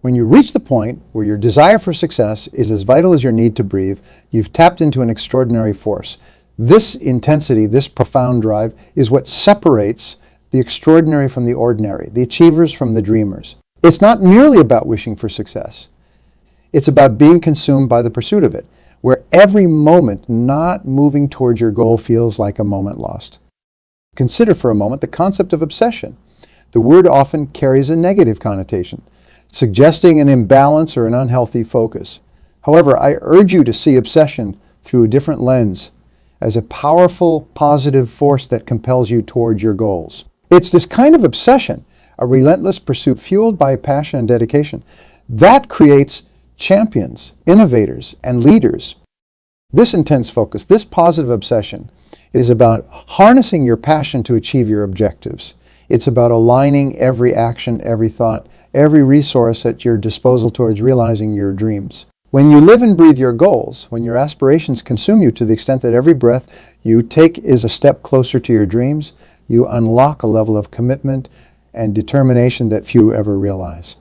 When you reach the point where your desire for success is as vital as your need to breathe, you've tapped into an extraordinary force. This intensity, this profound drive, is what separates the extraordinary from the ordinary, the achievers from the dreamers. It's not merely about wishing for success. It's about being consumed by the pursuit of it, where every moment not moving towards your goal feels like a moment lost. Consider for a moment the concept of obsession. The word often carries a negative connotation, suggesting an imbalance or an unhealthy focus. However, I urge you to see obsession through a different lens, as a powerful, positive force that compels you towards your goals. It's this kind of obsession, a relentless pursuit fueled by passion and dedication, that creates champions, innovators, and leaders. This intense focus, this positive obsession, is about harnessing your passion to achieve your objectives. It's about aligning every action, every thought, every resource at your disposal towards realizing your dreams. When you live and breathe your goals, when your aspirations consume you to the extent that every breath you take is a step closer to your dreams, you unlock a level of commitment and determination that few ever realize.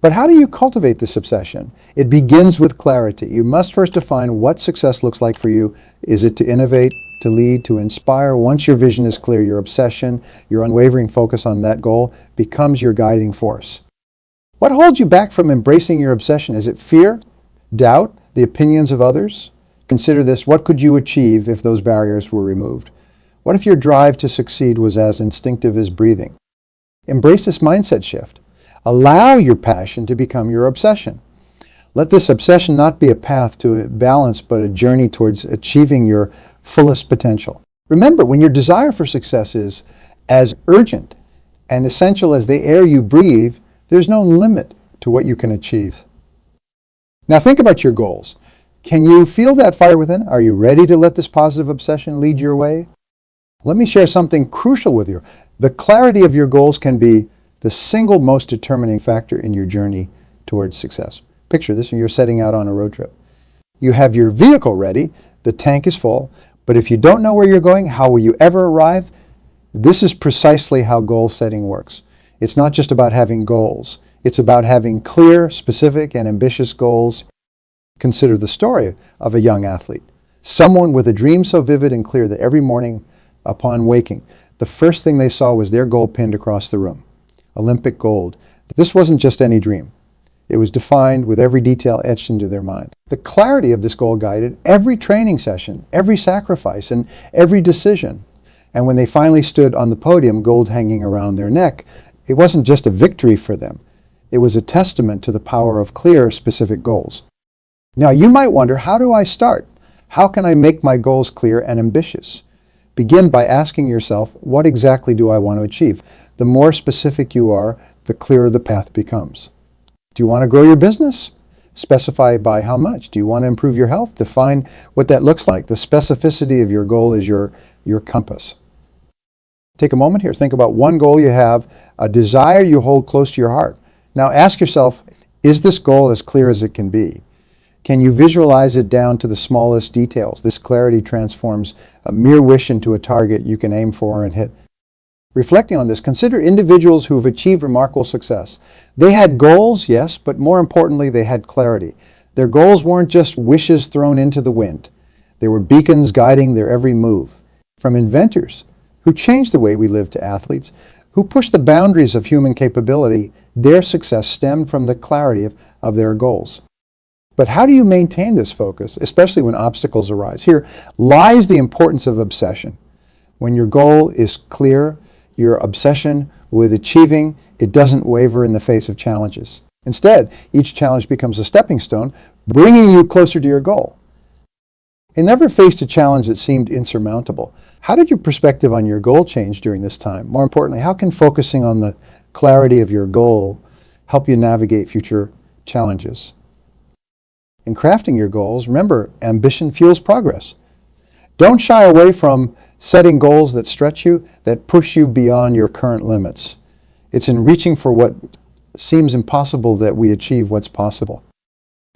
But how do you cultivate this obsession? It begins with clarity. You must first define what success looks like for you. Is it to innovate, to lead, to inspire? Once your vision is clear, your obsession, your unwavering focus on that goal becomes your guiding force. What holds you back from embracing your obsession? Is it fear, doubt, the opinions of others? Consider this: what could you achieve if those barriers were removed? What if your drive to succeed was as instinctive as breathing? Embrace this mindset shift. Allow your passion to become your obsession. Let this obsession not be a path to balance, but a journey towards achieving your fullest potential. Remember, when your desire for success is as urgent and essential as the air you breathe, there's no limit to what you can achieve. Now think about your goals. Can you feel that fire within? Are you ready to let this positive obsession lead your way? Let me share something crucial with you. The clarity of your goals can be the single most determining factor in your journey towards success. Picture this: you're setting out on a road trip. You have your vehicle ready, the tank is full, but if you don't know where you're going, how will you ever arrive? This is precisely how goal setting works. It's not just about having goals. It's about having clear, specific, and ambitious goals. Consider the story of a young athlete, someone with a dream so vivid and clear that every morning upon waking, the first thing they saw was their goal pinned across the room. Olympic gold. This wasn't just any dream. It was defined with every detail etched into their mind. The clarity of this goal guided every training session, every sacrifice, and every decision. And when they finally stood on the podium, gold hanging around their neck, it wasn't just a victory for them. It was a testament to the power of clear, specific goals. Now, you might wonder, how do I start? How can I make my goals clear and ambitious? Begin by asking yourself, what exactly do I want to achieve? The more specific you are, the clearer the path becomes. Do you want to grow your business? Specify by how much. Do you want to improve your health? Define what that looks like. The specificity of your goal is your compass. Take a moment here. Think about one goal you have, a desire you hold close to your heart. Now ask yourself, is this goal as clear as it can be? Can you visualize it down to the smallest details? This clarity transforms a mere wish into a target you can aim for and hit. Reflecting on this, consider individuals who have achieved remarkable success. They had goals, yes, but more importantly, they had clarity. Their goals weren't just wishes thrown into the wind. They were beacons guiding their every move. From inventors who changed the way we live to athletes who pushed the boundaries of human capability, their success stemmed from the clarity of their goals. But how do you maintain this focus, especially when obstacles arise? Here lies the importance of obsession. When your goal is clear, your obsession with achieving, it doesn't waver in the face of challenges. Instead, each challenge becomes a stepping stone, bringing you closer to your goal. You never faced a challenge that seemed insurmountable. How did your perspective on your goal change during this time? More importantly, how can focusing on the clarity of your goal help you navigate future challenges? In crafting your goals, remember, ambition fuels progress. Don't shy away from setting goals that stretch you, that push you beyond your current limits. It's in reaching for what seems impossible that we achieve what's possible.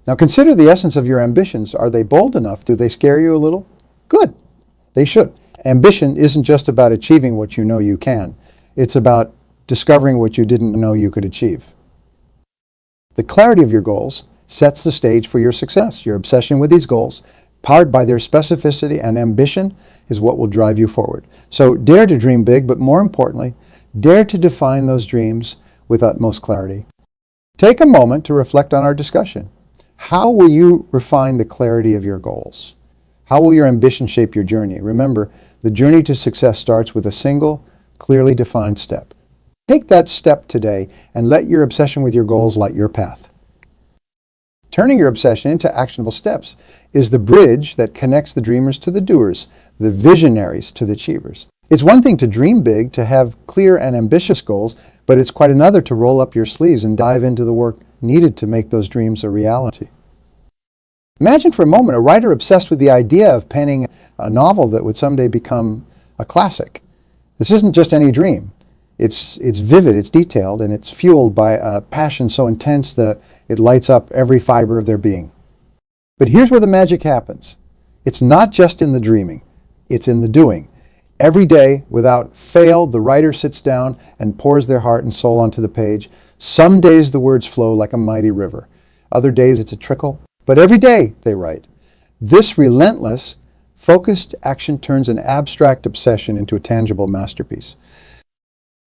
Now consider the essence of your ambitions. Are they bold enough? Do they scare you a little? Good. They should. Ambition isn't just about achieving what you know you can. It's about discovering what you didn't know you could achieve. The clarity of your goals sets the stage for your success. Your obsession with these goals, powered by their specificity and ambition, is what will drive you forward. So dare to dream big, but more importantly, dare to define those dreams with utmost clarity. Take a moment to reflect on our discussion. How will you refine the clarity of your goals? How will your ambition shape your journey? Remember, the journey to success starts with a single, clearly defined step. Take that step today and let your obsession with your goals light your path. Turning your obsession into actionable steps is the bridge that connects the dreamers to the doers, the visionaries to the achievers. It's one thing to dream big, to have clear and ambitious goals, but it's quite another to roll up your sleeves and dive into the work needed to make those dreams a reality. Imagine for a moment a writer obsessed with the idea of penning a novel that would someday become a classic. This isn't just any dream. It's vivid, it's detailed, and it's fueled by a passion so intense that it lights up every fiber of their being. But here's where the magic happens. It's not just in the dreaming, it's in the doing. Every day, without fail, the writer sits down and pours their heart and soul onto the page. Some days the words flow like a mighty river. Other days it's a trickle. But every day they write. This relentless, focused action turns an abstract obsession into a tangible masterpiece.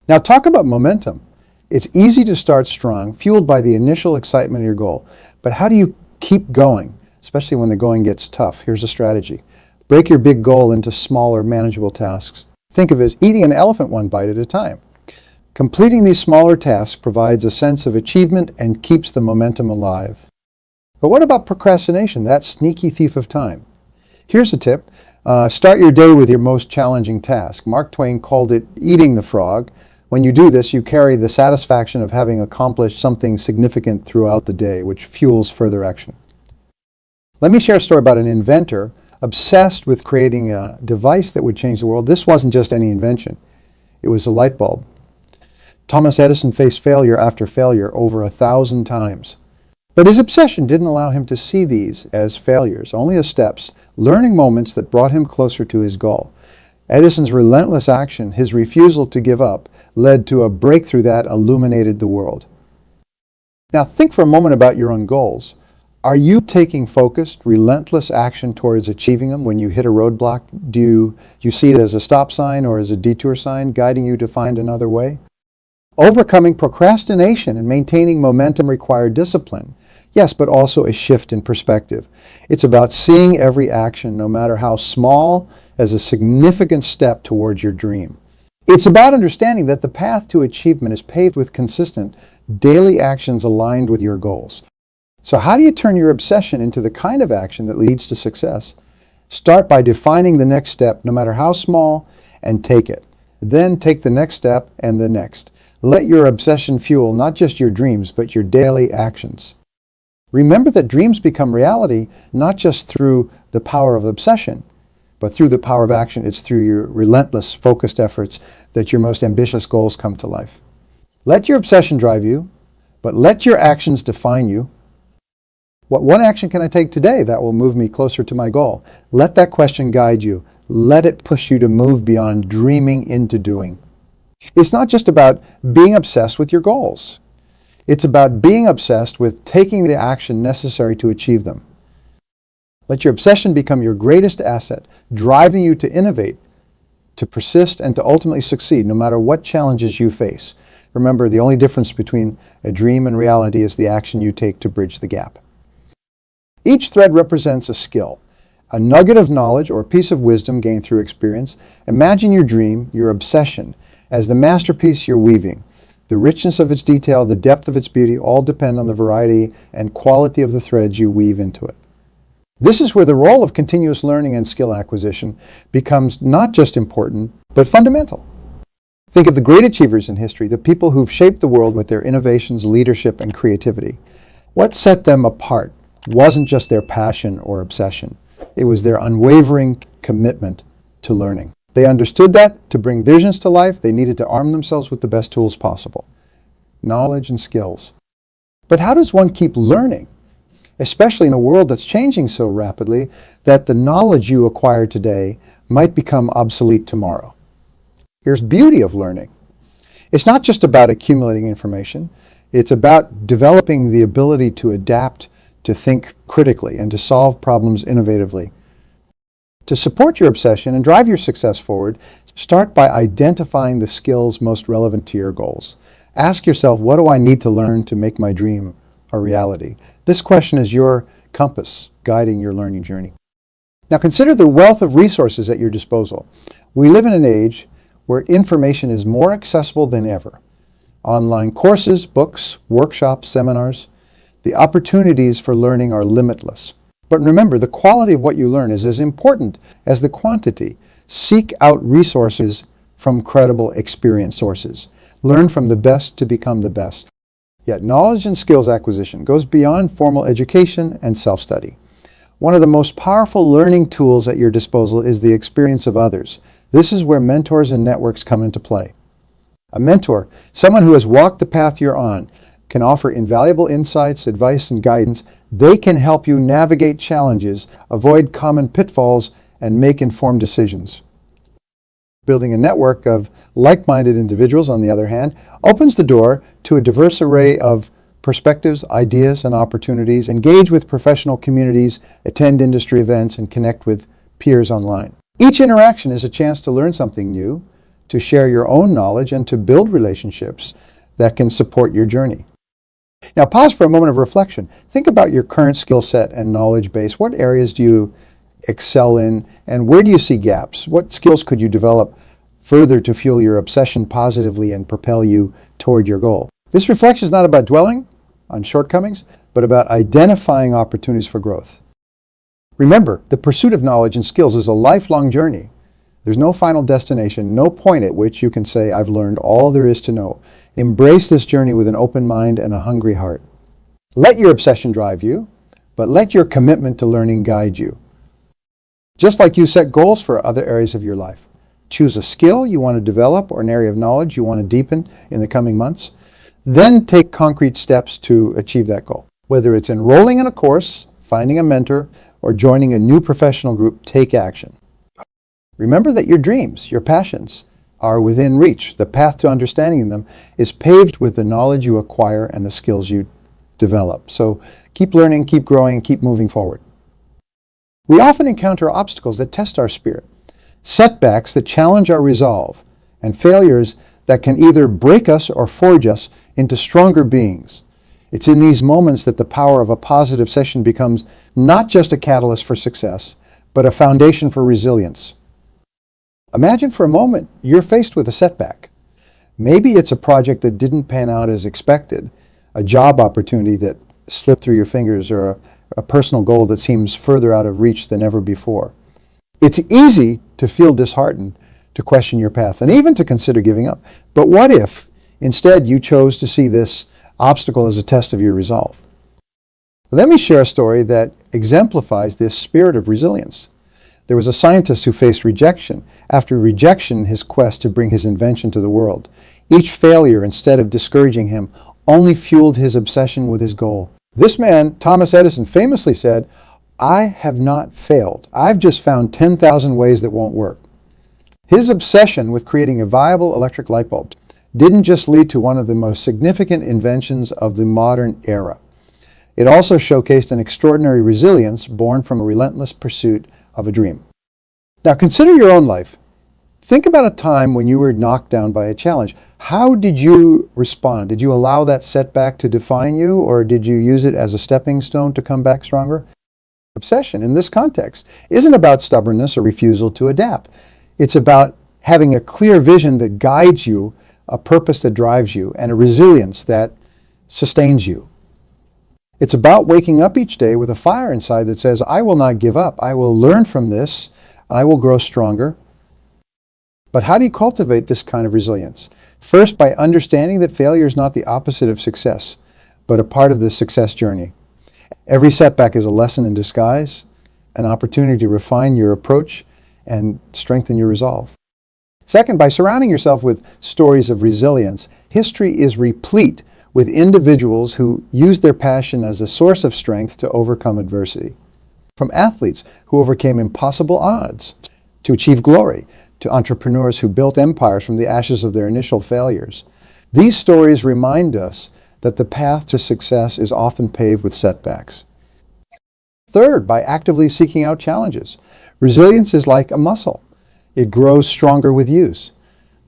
Now talk about momentum. It's easy to start strong, fueled by the initial excitement of your goal. But how do you keep going, especially when the going gets tough? Here's a strategy. Break your big goal into smaller, manageable tasks. Think of it as eating an elephant one bite at a time. Completing these smaller tasks provides a sense of achievement and keeps the momentum alive. But what about procrastination, that sneaky thief of time? Here's a tip. Start your day with your most challenging task. Mark Twain called it eating the frog. When you do this, you carry the satisfaction of having accomplished something significant throughout the day, which fuels further action. Let me share a story about an inventor obsessed with creating a device that would change the world. This wasn't just any invention. It was a light bulb. Thomas Edison faced failure after failure over 1,000 times. But his obsession didn't allow him to see these as failures, only as steps, learning moments that brought him closer to his goal. Edison's relentless action, his refusal to give up, led to a breakthrough that illuminated the world. Now think for a moment about your own goals. Are you taking focused, relentless action towards achieving them when you hit a roadblock? Do you see it as a stop sign or as a detour sign guiding you to find another way? Overcoming procrastination and maintaining momentum require discipline. Yes, but also a shift in perspective. It's about seeing every action, no matter how small, as a significant step towards your dream. It's about understanding that the path to achievement is paved with consistent, daily actions aligned with your goals. So how do you turn your obsession into the kind of action that leads to success? Start by defining the next step, no matter how small, and take it. Then take the next step and the next. Let your obsession fuel not just your dreams, but your daily actions. Remember that dreams become reality not just through the power of obsession, but through the power of action. It's through your relentless, focused efforts that your most ambitious goals come to life. Let your obsession drive you, but let your actions define you. What one action can I take today that will move me closer to my goal? Let that question guide you. Let it push you to move beyond dreaming into doing. It's not just about being obsessed with your goals. It's about being obsessed with taking the action necessary to achieve them. Let your obsession become your greatest asset, driving you to innovate, to persist, and to ultimately succeed, no matter what challenges you face. Remember, the only difference between a dream and reality is the action you take to bridge the gap. Each thread represents a skill, a nugget of knowledge or a piece of wisdom gained through experience. Imagine your dream, your obsession, as the masterpiece you're weaving. The richness of its detail, the depth of its beauty, all depend on the variety and quality of the threads you weave into it. This is where the role of continuous learning and skill acquisition becomes not just important, but fundamental. Think of the great achievers in history, the people who've shaped the world with their innovations, leadership, and creativity. What set them apart wasn't just their passion or obsession. It was their unwavering commitment to learning. They understood that to bring visions to life, they needed to arm themselves with the best tools possible, knowledge and skills. But how does one keep learning, especially in a world that's changing so rapidly that the knowledge you acquire today might become obsolete tomorrow? Here's the beauty of learning. It's not just about accumulating information. It's about developing the ability to adapt, to think critically, and to solve problems innovatively. To support your obsession and drive your success forward, start by identifying the skills most relevant to your goals. Ask yourself, what do I need to learn to make my dream a reality? This question is your compass guiding your learning journey. Now consider the wealth of resources at your disposal. We live in an age where information is more accessible than ever. Online courses, books, workshops, seminars. The opportunities for learning are limitless. But remember, the quality of what you learn is as important as the quantity. Seek out resources from credible experience sources. Learn from the best to become the best. Yet knowledge and skills acquisition goes beyond formal education and self-study. One of the most powerful learning tools at your disposal is the experience of others. This is where mentors and networks come into play. A mentor, someone who has walked the path you're on, can offer invaluable insights, advice, and guidance. They can help you navigate challenges, avoid common pitfalls, and make informed decisions. Building a network of like-minded individuals, on the other hand, opens the door to a diverse array of perspectives, ideas, and opportunities. Engage with professional communities, attend industry events, and connect with peers online. Each interaction is a chance to learn something new, to share your own knowledge, and to build relationships that can support your journey. Now pause for a moment of reflection. Think about your current skill set and knowledge base. What areas do you excel in, and where do you see gaps? What skills could you develop further to fuel your obsession positively and propel you toward your goal? This reflection is not about dwelling on shortcomings, but about identifying opportunities for growth. Remember, the pursuit of knowledge and skills is a lifelong journey. There's no final destination, no point at which you can say, I've learned all there is to know. Embrace this journey with an open mind and a hungry heart. Let your obsession drive you, but let your commitment to learning guide you. Just like you set goals for other areas of your life. Choose a skill you want to develop or an area of knowledge you want to deepen in the coming months. Then take concrete steps to achieve that goal. Whether it's enrolling in a course, finding a mentor, or joining a new professional group, take action. Remember that your dreams, your passions, are within reach. The path to understanding them is paved with the knowledge you acquire and the skills you develop. So keep learning, keep growing, keep moving forward. We often encounter obstacles that test our spirit, setbacks that challenge our resolve, and failures that can either break us or forge us into stronger beings. It's in these moments that the power of a positive session becomes not just a catalyst for success, but a foundation for resilience. Imagine for a moment you're faced with a setback. Maybe it's a project that didn't pan out as expected, a job opportunity that slipped through your fingers, or a personal goal that seems further out of reach than ever before. It's easy to feel disheartened, to question your path, and even to consider giving up. But what if instead you chose to see this obstacle as a test of your resolve? Let me share a story that exemplifies this spirit of resilience. There was a scientist who faced rejection. After rejection, his quest to bring his invention to the world. Each failure, instead of discouraging him, only fueled his obsession with his goal. This man, Thomas Edison, famously said, "I have not failed. I've just found 10,000 ways that won't work." His obsession with creating a viable electric light bulb didn't just lead to one of the most significant inventions of the modern era. It also showcased an extraordinary resilience born from a relentless pursuit of a dream. Now consider your own life. Think about a time when you were knocked down by a challenge. How did you respond? Did you allow that setback to define you, or did you use it as a stepping stone to come back stronger? Obsession in this context isn't about stubbornness or refusal to adapt. It's about having a clear vision that guides you, a purpose that drives you, and a resilience that sustains you. It's about waking up each day with a fire inside that says, I will not give up. I will learn from this. I will grow stronger. But how do you cultivate this kind of resilience? First, by understanding that failure is not the opposite of success, but a part of the success journey. Every setback is a lesson in disguise, an opportunity to refine your approach and strengthen your resolve. Second, by surrounding yourself with stories of resilience, history is replete with individuals who use their passion as a source of strength to overcome adversity. From athletes who overcame impossible odds to achieve glory, to entrepreneurs who built empires from the ashes of their initial failures. These stories remind us that the path to success is often paved with setbacks. Third, by actively seeking out challenges. Resilience is like a muscle. It grows stronger with use.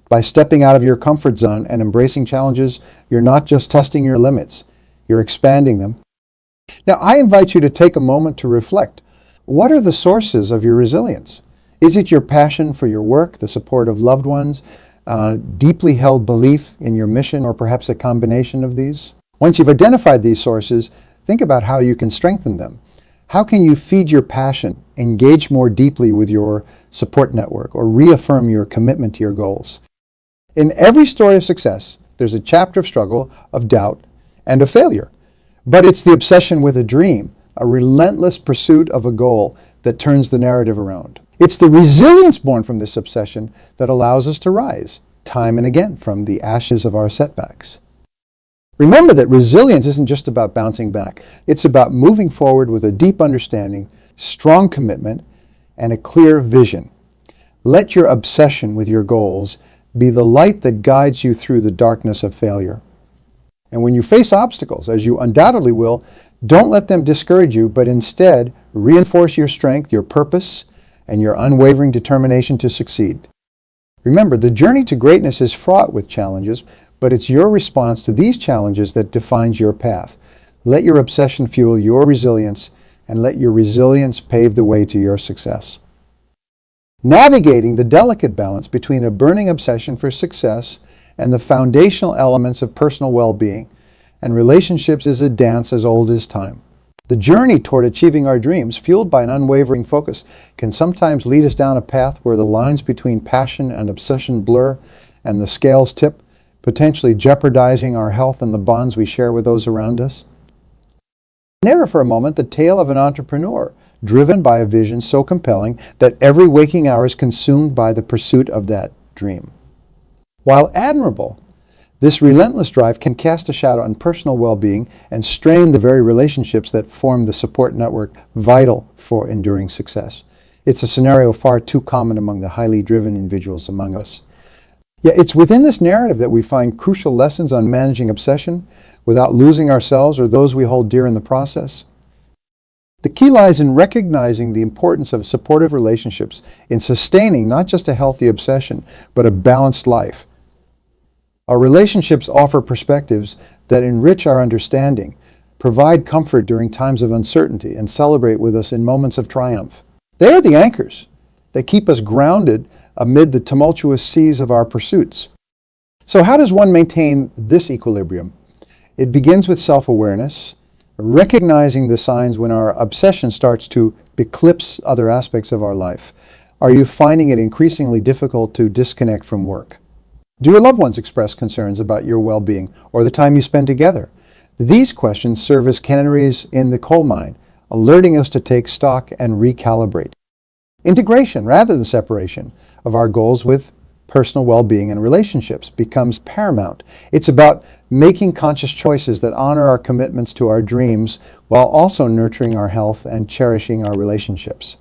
By stepping out of your comfort zone and embracing challenges, you're not just testing your limits, you're expanding them. Now, I invite you to take a moment to reflect. What are the sources of your resilience? Is it your passion for your work, the support of loved ones, deeply held belief in your mission, or perhaps a combination of these? Once you've identified these sources, think about how you can strengthen them. How can you feed your passion, engage more deeply with your support network, or reaffirm your commitment to your goals? In every story of success, there's a chapter of struggle, of doubt, and of failure. But it's the obsession with a dream, a relentless pursuit of a goal, that turns the narrative around. It's the resilience born from this obsession that allows us to rise, time and again, from the ashes of our setbacks. Remember that resilience isn't just about bouncing back. It's about moving forward with a deep understanding, strong commitment, and a clear vision. Let your obsession with your goals be the light that guides you through the darkness of failure. And when you face obstacles, as you undoubtedly will, don't let them discourage you, but instead reinforce your strength, your purpose, and your unwavering determination to succeed. Remember, the journey to greatness is fraught with challenges, but it's your response to these challenges that defines your path. Let your obsession fuel your resilience, and let your resilience pave the way to your success. Navigating the delicate balance between a burning obsession for success and the foundational elements of personal well-being and relationships is a dance as old as time. The journey toward achieving our dreams, fueled by an unwavering focus, can sometimes lead us down a path where the lines between passion and obsession blur and the scales tip, potentially jeopardizing our health and the bonds we share with those around us. Never for a moment the tale of an entrepreneur, driven by a vision so compelling that every waking hour is consumed by the pursuit of that dream. While admirable, this relentless drive can cast a shadow on personal well-being and strain the very relationships that form the support network vital for enduring success. It's a scenario far too common among the highly driven individuals among us. Yet it's within this narrative that we find crucial lessons on managing obsession without losing ourselves or those we hold dear in the process. The key lies in recognizing the importance of supportive relationships in sustaining not just a healthy obsession, but a balanced life. Our relationships offer perspectives that enrich our understanding, provide comfort during times of uncertainty, and celebrate with us in moments of triumph. They are the anchors that keep us grounded amid the tumultuous seas of our pursuits. So how does one maintain this equilibrium? It begins with self-awareness, recognizing the signs when our obsession starts to eclipse other aspects of our life. Are you finding it increasingly difficult to disconnect from work? Do your loved ones express concerns about your well-being or the time you spend together? These questions serve as canaries in the coal mine, alerting us to take stock and recalibrate. Integration, rather than separation, of our goals with personal well-being and relationships becomes paramount. It's about making conscious choices that honor our commitments to our dreams while also nurturing our health and cherishing our relationships.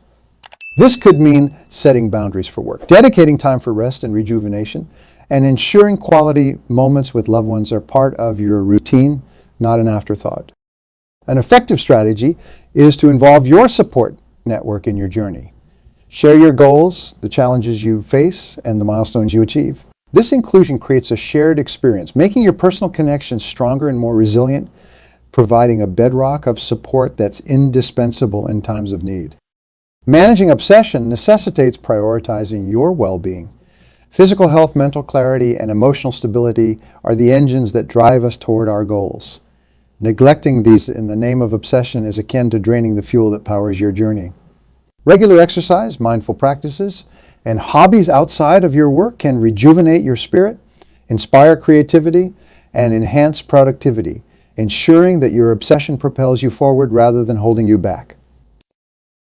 This could mean setting boundaries for work, dedicating time for rest and rejuvenation, and ensuring quality moments with loved ones are part of your routine, not an afterthought. An effective strategy is to involve your support network in your journey. Share your goals, the challenges you face, and the milestones you achieve. This inclusion creates a shared experience, making your personal connections stronger and more resilient, providing a bedrock of support that's indispensable in times of need. Managing obsession necessitates prioritizing your well-being. Physical health, mental clarity, and emotional stability are the engines that drive us toward our goals. Neglecting these in the name of obsession is akin to draining the fuel that powers your journey. Regular exercise, mindful practices, and hobbies outside of your work can rejuvenate your spirit, inspire creativity, and enhance productivity, ensuring that your obsession propels you forward rather than holding you back.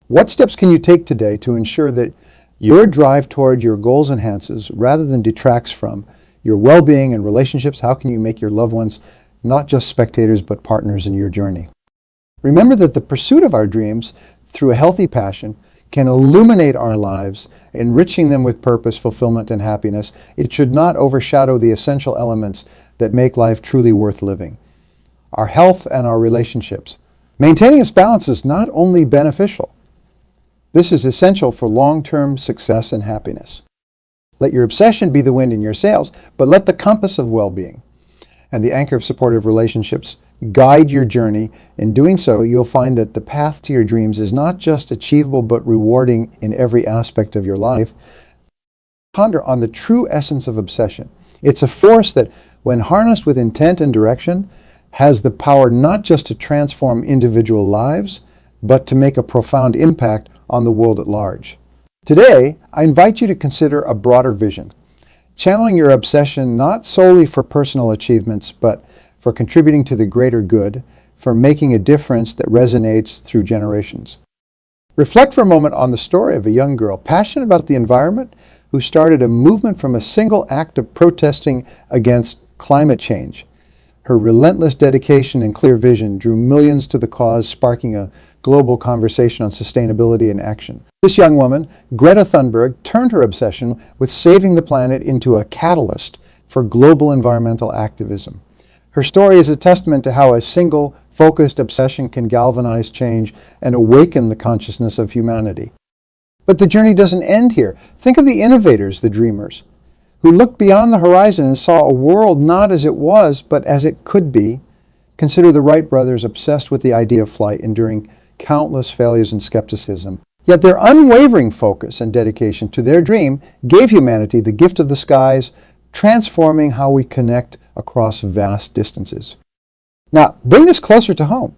What steps can you take today to ensure that your drive toward your goals enhances rather than detracts from your well-being and relationships? How can you make your loved ones not just spectators but partners in your journey? Remember that the pursuit of our dreams through a healthy passion can illuminate our lives, enriching them with purpose, fulfillment, and happiness. It should not overshadow the essential elements that make life truly worth living. our health, and our relationships. Maintaining this balance is not only beneficial, this is essential for long-term success and happiness. Let your obsession be the wind in your sails, but let the compass of well-being and the anchor of supportive relationships guide your journey. In doing so, you'll find that the path to your dreams is not just achievable, but rewarding in every aspect of your life. Ponder on the true essence of obsession. It's a force that, when harnessed with intent and direction, has the power not just to transform individual lives, but to make a profound impact on the world at large. Today, I invite you to consider a broader vision, channeling your obsession not solely for personal achievements, but for contributing to the greater good, for making a difference that resonates through generations. Reflect for a moment on the story of a young girl passionate about the environment who started a movement from a single act of protesting against climate change. Her relentless dedication and clear vision drew millions to the cause, sparking a global conversation on sustainability and action. This young woman, Greta Thunberg, turned her obsession with saving the planet into a catalyst for global environmental activism. Her story is a testament to how a single, focused obsession can galvanize change and awaken the consciousness of humanity. But the journey doesn't end here. Think of the innovators, the dreamers, who looked beyond the horizon and saw a world not as it was, but as it could be. Consider the Wright brothers, obsessed with the idea of flight, enduring countless failures and skepticism. Yet their unwavering focus and dedication to their dream gave humanity the gift of the skies, transforming how we connect across vast distances. Now, bring this closer to home.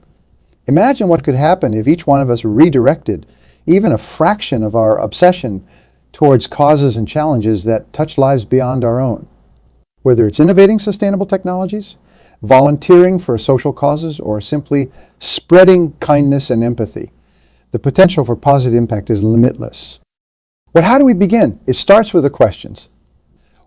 Imagine what could happen if each one of us redirected even a fraction of our obsession towards causes and challenges that touch lives beyond our own. Whether it's innovating sustainable technologies, volunteering for social causes, or simply spreading kindness and empathy, the potential for positive impact is limitless. But how do we begin? It starts with the questions.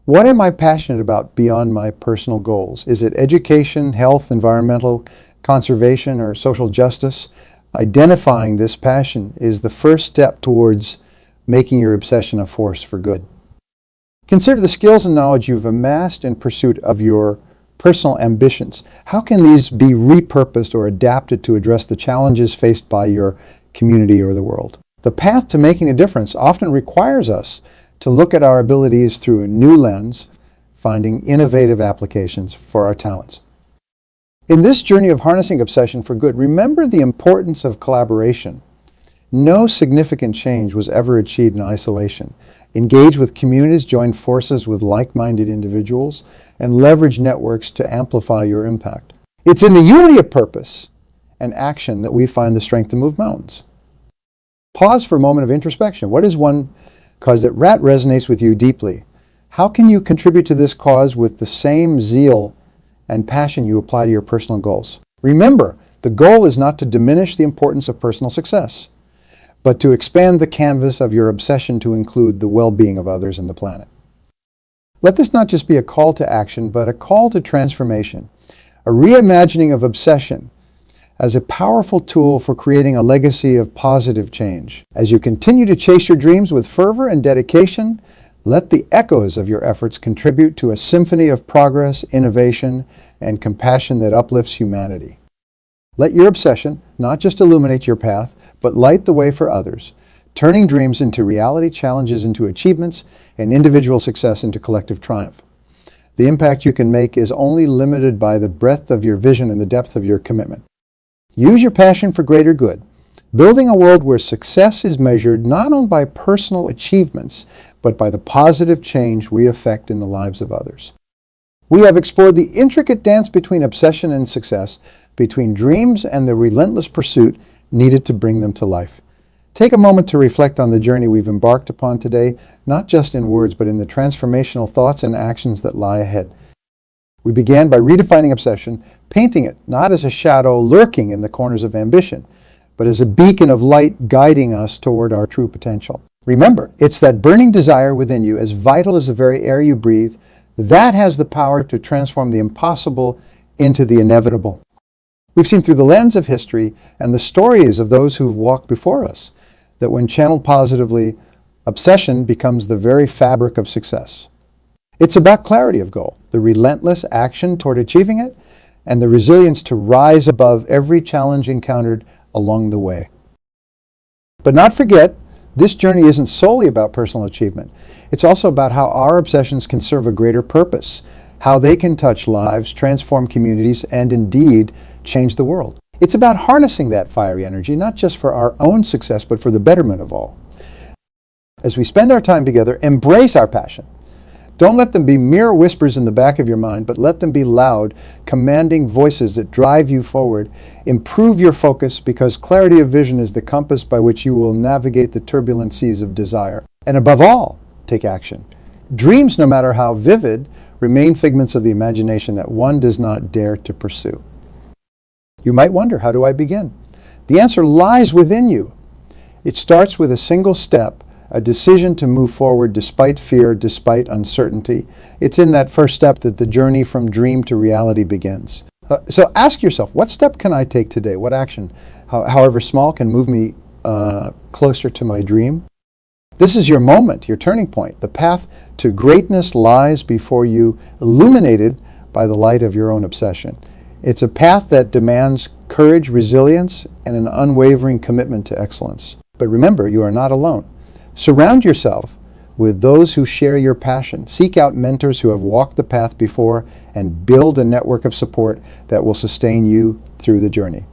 What am I passionate about beyond my personal goals? Is it education, health, environmental, conservation, or social justice? Identifying this passion is the first step towards making your obsession a force for good. Consider the skills and knowledge you've amassed in pursuit of your personal ambitions. How can these be repurposed or adapted to address the challenges faced by your community or the world? The path to making a difference often requires us to look at our abilities through a new lens, finding innovative applications for our talents. In this journey of harnessing obsession for good, remember the importance of collaboration. No significant change was ever achieved in isolation. Engage with communities, join forces with like-minded individuals, and leverage networks to amplify your impact. It's in the unity of purpose and action that we find the strength to move mountains. Pause for a moment of introspection. What is one cause that resonates with you deeply? How can you contribute to this cause with the same zeal and passion you apply to your personal goals? Remember, the goal is not to diminish the importance of personal success, but to expand the canvas of your obsession to include the well-being of others and the planet. Let this not just be a call to action, but a call to transformation, a reimagining of obsession as a powerful tool for creating a legacy of positive change. As you continue to chase your dreams with fervor and dedication, let the echoes of your efforts contribute to a symphony of progress, innovation, and compassion that uplifts humanity. Let your obsession not just illuminate your path, but light the way for others, turning dreams into reality, challenges into achievements, and individual success into collective triumph. The impact you can make is only limited by the breadth of your vision and the depth of your commitment. Use your passion for greater good, building a world where success is measured not only by personal achievements, but by the positive change we effect in the lives of others. We have explored the intricate dance between obsession and success, between dreams and the relentless pursuit needed to bring them to life. Take a moment to reflect on the journey we've embarked upon today, not just in words, but in the transformational thoughts and actions that lie ahead. We began by redefining obsession, painting it not as a shadow lurking in the corners of ambition, but as a beacon of light guiding us toward our true potential. Remember, it's that burning desire within you, as vital as the very air you breathe, that has the power to transform the impossible into the inevitable. We've seen through the lens of history and the stories of those who've walked before us that when channeled positively, obsession becomes the very fabric of success. It's about clarity of goal, the relentless action toward achieving it, and the resilience to rise above every challenge encountered along the way. But not forget, this journey isn't solely about personal achievement. It's also about how our obsessions can serve a greater purpose, how they can touch lives, transform communities, and indeed change the world. It's about harnessing that fiery energy, not just for our own success, but for the betterment of all. As we spend our time together, embrace our passion. Don't let them be mere whispers in the back of your mind, but let them be loud, commanding voices that drive you forward. Improve your focus, because clarity of vision is the compass by which you will navigate the turbulent seas of desire. And above all, take action. Dreams, no matter how vivid, remain figments of the imagination that one does not dare to pursue. You might wonder, how do I begin? The answer lies within you. It starts with a single step, a decision to move forward despite fear, despite uncertainty. It's in that first step that the journey from dream to reality begins. So ask yourself, what step can I take today? What action, however small, can move me closer to my dream? This is your moment, your turning point. The path to greatness lies before you, illuminated by the light of your own obsession. It's a path that demands courage, resilience, and an unwavering commitment to excellence. But remember, you are not alone. Surround yourself with those who share your passion. Seek out mentors who have walked the path before, and build a network of support that will sustain you through the journey.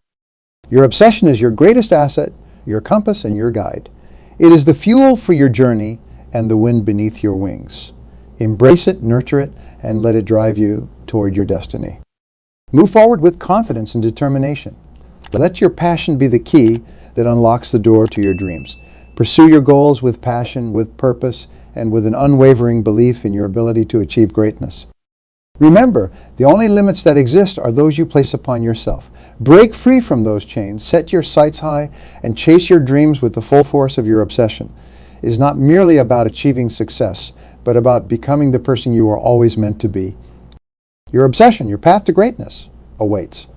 Your obsession is your greatest asset, your compass, and your guide. It is the fuel for your journey and the wind beneath your wings. Embrace it, nurture it, and let it drive you toward your destiny. Move forward with confidence and determination. Let your passion be the key that unlocks the door to your dreams. Pursue your goals with passion, with purpose, and with an unwavering belief in your ability to achieve greatness. Remember, the only limits that exist are those you place upon yourself. Break free from those chains, set your sights high, and chase your dreams with the full force of your obsession. It is not merely about achieving success, but about becoming the person you are always meant to be. Your obsession, your path to greatness, awaits.